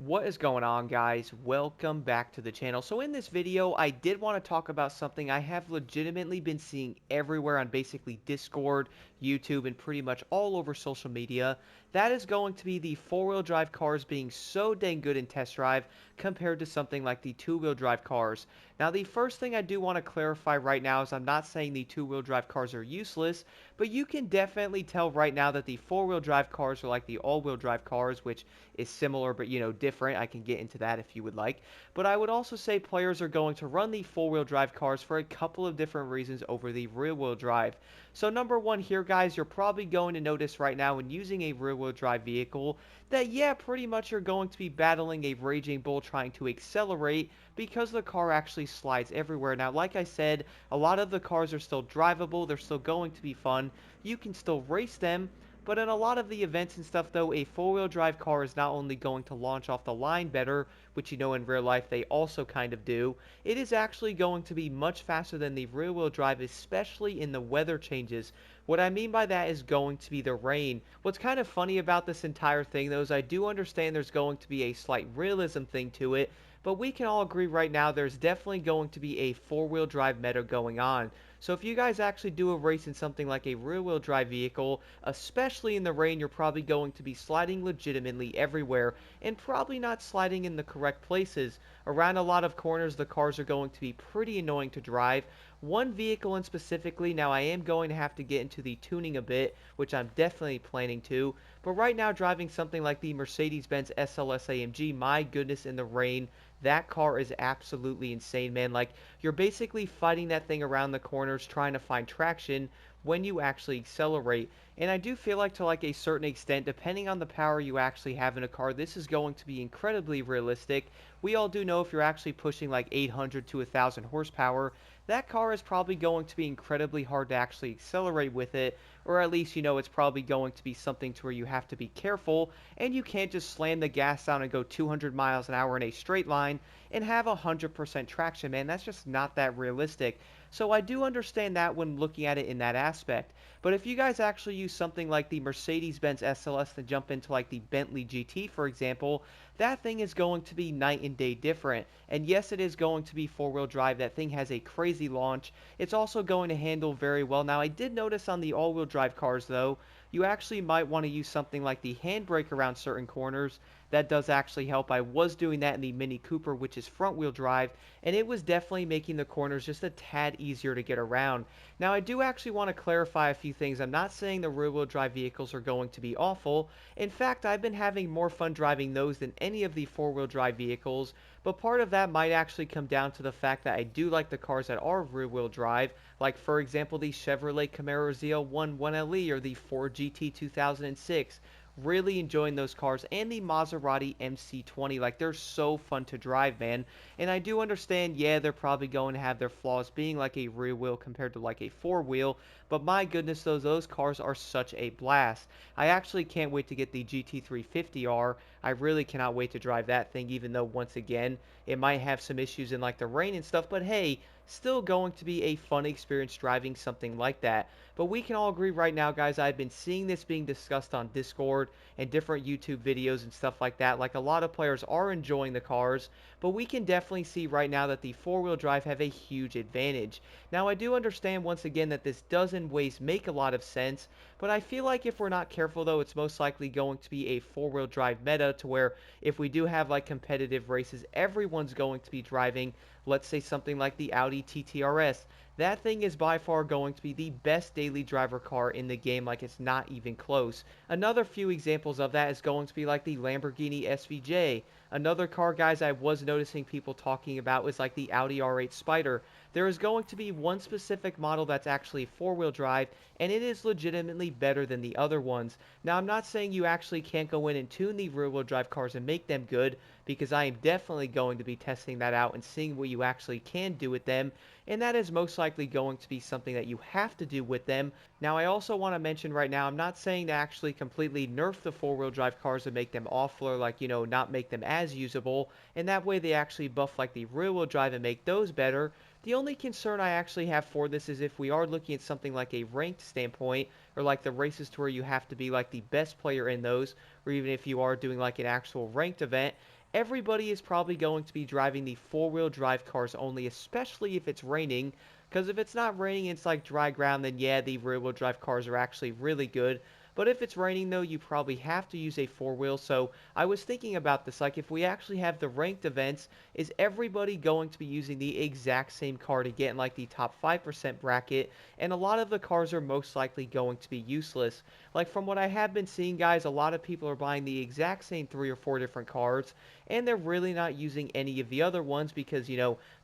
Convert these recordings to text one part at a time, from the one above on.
What is going on, guys? Welcome back to the channel. So in this video, I did want to talk about something I have legitimately been seeing everywhere on basically Discord, YouTube, and pretty much all over social media. That is going to be the four-wheel drive cars being so dang good in test drive compared to something like the two-wheel drive cars. Now, the first thing I do want to clarify right now is I'm not saying the two-wheel drive cars are useless, but you can definitely tell right now that the four-wheel drive cars are like the all-wheel drive cars, which is similar but different. I can get into that if you would like. But I would also say players are going to run the four-wheel drive cars for a couple of different reasons over the rear-wheel drive. So number one here, guys, you're probably going to notice right now when using a rear-wheel drive vehicle that, yeah, pretty much you're going to be battling a raging bull trying to accelerate because the car actually slides everywhere. Now, like I said, a lot of the cars are still drivable. They're still going to be fun. You can still race them, but in a lot of the events and stuff, though, a four-wheel drive car is not only going to launch off the line better, which in real life they also kind of do, it is actually going to be much faster than the rear-wheel drive, especially in the weather changes. What I mean by that is going to be the rain. What's kind of funny about this entire thing, though, is I do understand there's going to be a slight realism thing to it, but we can all agree right now there's definitely going to be a four-wheel drive meta going on. So if you guys actually do a race in something like a rear-wheel drive vehicle, especially in the rain, you're probably going to be sliding legitimately everywhere and probably not sliding in the correct places. Around a lot of corners, the cars are going to be pretty annoying to drive. One vehicle in specifically, now I am going to have to get into the tuning a bit, which I'm definitely planning to, but right now driving something like the Mercedes-Benz SLS AMG, my goodness, in the rain, that car is absolutely insane, man. Like, you're basically fighting that thing around the corners trying to find traction when you actually accelerate. And I do feel like to like a certain extent, depending on the power you actually have in a car, this is going to be incredibly realistic. We all do know if you're actually pushing like 800 to 1,000 horsepower, that car is probably going to be incredibly hard to actually accelerate with it, or at least it's probably going to be something to where you have to be careful, and you can't just slam the gas down and go 200 miles an hour in a straight line and have 100% traction, man. That's just not that realistic. So I do understand that when looking at it in that aspect. But if you guys actually use something like the Mercedes-Benz SLS to jump into like the Bentley GT, for example, that thing is going to be night and day different. And yes, it is going to be four-wheel drive. That thing has a crazy launch. It's also going to handle very well. Now, I did notice on the all-wheel drive cars, though, you actually might want to use something like the handbrake around certain corners. That does actually help. I was doing that in the Mini Cooper, which is front-wheel drive, and it was definitely making the corners just a tad easier to get around. Now, I do actually want to clarify a few things. I'm not saying the rear-wheel drive vehicles are going to be awful. In fact, I've been having more fun driving those than any of the four-wheel drive vehicles, but part of that might actually come down to the fact that I do like the cars that are rear-wheel drive, like for example the Chevrolet Camaro ZL1 1LE or the Ford GT 2006. Really enjoying those cars, and the Maserati MC20. Like, they're so fun to drive, man. And I do understand, yeah, they're probably going to have their flaws being like a rear wheel compared to like a four wheel, but my goodness, those cars are such a blast. I actually can't wait to get the GT350R. I really cannot wait to drive that thing, even though once again it might have some issues in like the rain and stuff, but hey, still going to be a fun experience driving something like that. But we can all agree right now, guys, I've been seeing this being discussed on Discord and different YouTube videos and stuff like that. Like, a lot of players are enjoying the cars, but we can definitely see right now that the four-wheel drive have a huge advantage. Now, I do understand once again that this does in ways make a lot of sense, but I feel like if we're not careful, though, it's most likely going to be a four-wheel drive meta to where if we do have like competitive races, everyone's going to be driving, let's say something like the Audi TTRS. That thing is by far going to be the best daily driver car in the game, like it's not even close. Another few examples of that is going to be like the Lamborghini SVJ. Another car, guys, I was noticing people talking about was like the Audi R8 Spider. There is going to be one specific model that's actually four-wheel drive, and it is legitimately better than the other ones. Now, I'm not saying you actually can't go in and tune the rear-wheel drive cars and make them good, because I am definitely going to be testing that out and seeing what you actually can do with them, and that is most likely going to be something that you have to do with them. Now, I also want to mention right now, I'm not saying to actually completely nerf the four-wheel drive cars and make them awful, or like, not make them as usable, and that way they actually buff like the rear-wheel drive and make those better. The only concern I actually have for this is if we are looking at something like a ranked standpoint, or like the races to where you have to be like the best player in those, or even if you are doing like an actual ranked event, everybody is probably going to be driving the four-wheel drive cars only, especially if it's raining. Because if it's not raining, it's like dry ground, then yeah, the rear-wheel drive cars are actually really good. But if it's raining though, you probably have to use a four-wheel. So I was thinking about this, like if we actually have the ranked events, is everybody going to be using the exact same car to get in like the top 5% bracket? And a lot of the cars are most likely going to be useless. Like from what I have been seeing, guys, a lot of people are buying the exact same 3 or 4 different cars, and they're really not using any of the other ones because,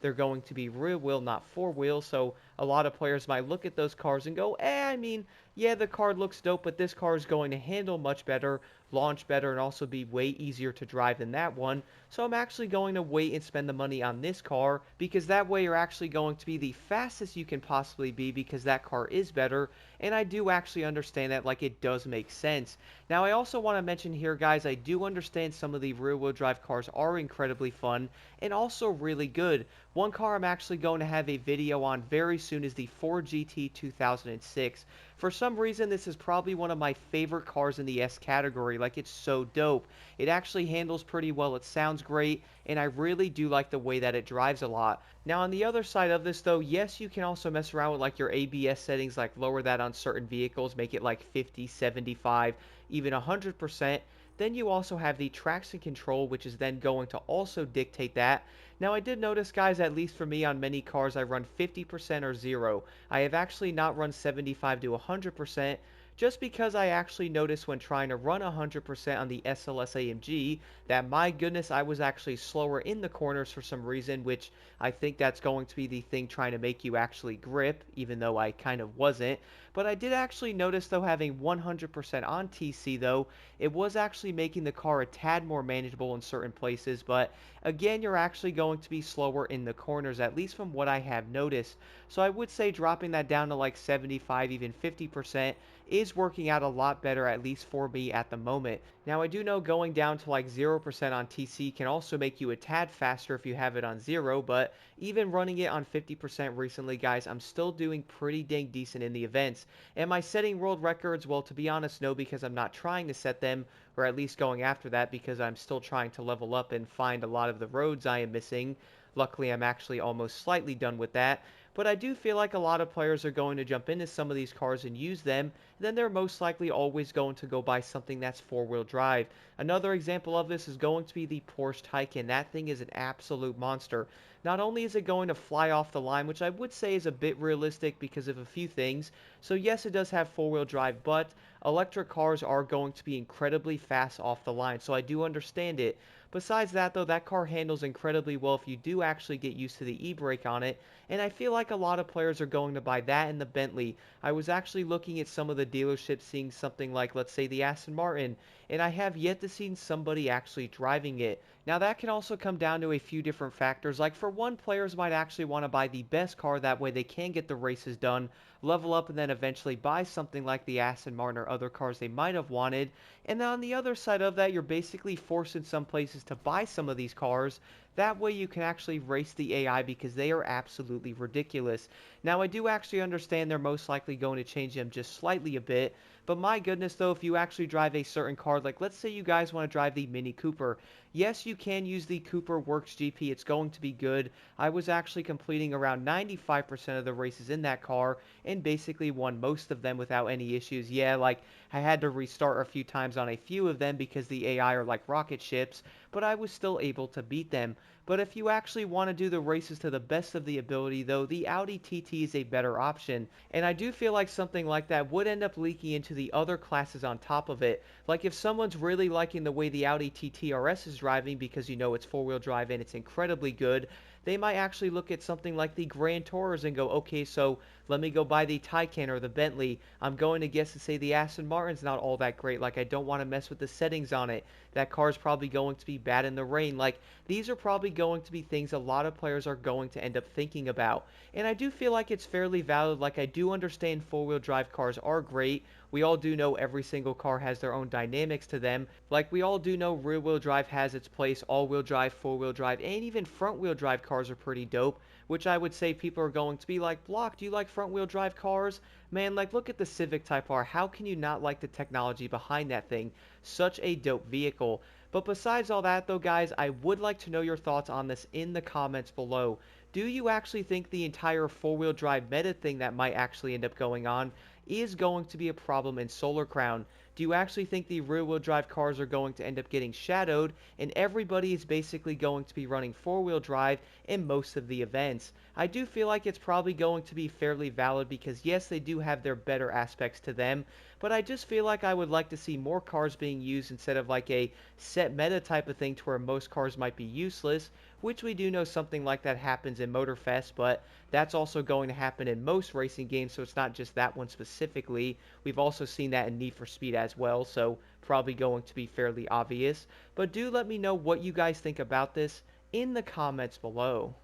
they're going to be rear wheel, not four wheel. So a lot of players might look at those cars and go, I mean, yeah, the car looks dope, but this car is going to handle much better, launch better, and also be way easier to drive than that one. So I'm actually going to wait and spend the money on this car because that way you're actually going to be the fastest you can possibly be because that car is better. And I do actually understand that, like, it does make sense. Now, I also want to mention here, guys, I do understand some of the rear-wheel drive cars are incredibly fun and also really good. One car I'm actually going to have a video on very soon is the Ford GT 2006. For some reason, this is probably one of my favorite cars in the S category. Like, it's so dope. It actually handles pretty well, it sounds great, and I really do like the way that it drives a lot. Now, on the other side of this, though, yes, you can also mess around with like your ABS settings, like lower that on certain vehicles, make it like 50, 75, even 100%. Then you also have the traction control, which is then going to also dictate that. Now, I did notice, guys, at least for me on many cars, I run 50% or 0. I have actually not run 75 to 100%, just because I actually noticed when trying to run 100% on the SLS AMG that, my goodness, I was actually slower in the corners for some reason, which I think that's going to be the thing trying to make you actually grip, even though I kind of wasn't. But I did actually notice, though, having 100% on TC, though, it was actually making the car a tad more manageable in certain places, but again, you're actually going to be slower in the corners, at least from what I have noticed. So I would say dropping that down to like 75, even 50% is working out a lot better, at least for me at the moment. Now, I do know going down to like 0% on TC can also make you a tad faster if you have it on 0, but even running it on 50% recently, guys, I'm still doing pretty dang decent in the events. Am I setting world records? Well, to be honest, no, because I'm not trying to set them, or at least going after that, because I'm still trying to level up and find a lot of the roads I am missing. Luckily, I'm actually almost slightly done with that. But I do feel like a lot of players are going to jump into some of these cars and use them, then they're most likely always going to go buy something that's four-wheel drive. Another example of this is going to be the Porsche Taycan. That thing is an absolute monster. Not only is it going to fly off the line, which I would say is a bit realistic because of a few things. So yes, it does have four-wheel drive, but electric cars are going to be incredibly fast off the line, so I do understand it. Besides that, though, that car handles incredibly well if you do actually get used to the e-brake on it, and I feel like a lot of players are going to buy that in the Bentley. I was actually looking at some of the dealerships, seeing something like, let's say, the Aston Martin, and I have yet to see somebody actually driving it. Now, that can also come down to a few different factors. Like, for one, players might actually want to buy the best car, that way they can get the races done, level up, and then eventually buy something like the Aston Martin or other cars they might have wanted. And then on the other side of that, you're basically forced in some places to buy some of these cars. That way you can actually race the AI because they are absolutely ridiculous. Now, I do actually understand they're most likely going to change them just slightly a bit, but my goodness, though, if you actually drive a certain car, like let's say you guys want to drive the Mini Cooper, yes, you can use the Cooper Works GP. It's going to be good. I was actually completing around 95% of the races in that car and basically won most of them without any issues. Yeah, like I had to restart a few times on a few of them because the AI are like rocket ships, but I was still able to beat them. But if you actually want to do the races to the best of the ability, though, the Audi TT is a better option. And I do feel like something like that would end up leaking into the other classes on top of it. Like if someone's really liking the way the Audi TT RS is driving because you know it's four-wheel drive and it's incredibly good, they might actually look at something like the Grand Tours and go, okay, so let me go buy the Taycan or the Bentley. I'm going to guess to say the Aston Martin's not all that great. Like, I don't want to mess with the settings on it. That car's probably going to be bad in the rain. Like, these are probably going to be things a lot of players are going to end up thinking about. And I do feel like it's fairly valid. Like, I do understand four-wheel drive cars are great. We all do know every single car has their own dynamics to them. Like, we all do know rear-wheel drive has its place, all-wheel drive, four-wheel drive, and even front-wheel drive cars are pretty dope, which I would say people are going to be like, Block, do you like front-wheel drive cars? Man, like, look at the Civic Type R. How can you not like the technology behind that thing? Such a dope vehicle. But besides all that though, guys, I would like to know your thoughts on this in the comments below. Do you actually think the entire four-wheel drive meta thing that might actually end up going on is going to be a problem in Solar Crown? Do you actually think the rear-wheel drive cars are going to end up getting shadowed and everybody is basically going to be running four-wheel drive in most of the events? I do feel like it's probably going to be fairly valid because yes, they do have their better aspects to them, but I just feel like I would like to see more cars being used instead of like a set meta type of thing to where most cars might be useless, which we do know something like that happens in Motorfest, but that's also going to happen in most racing games, so it's not just that one specifically. We've also seen that in Need for Speed as well, so probably going to be fairly obvious. But do let me know what you guys think about this in the comments below.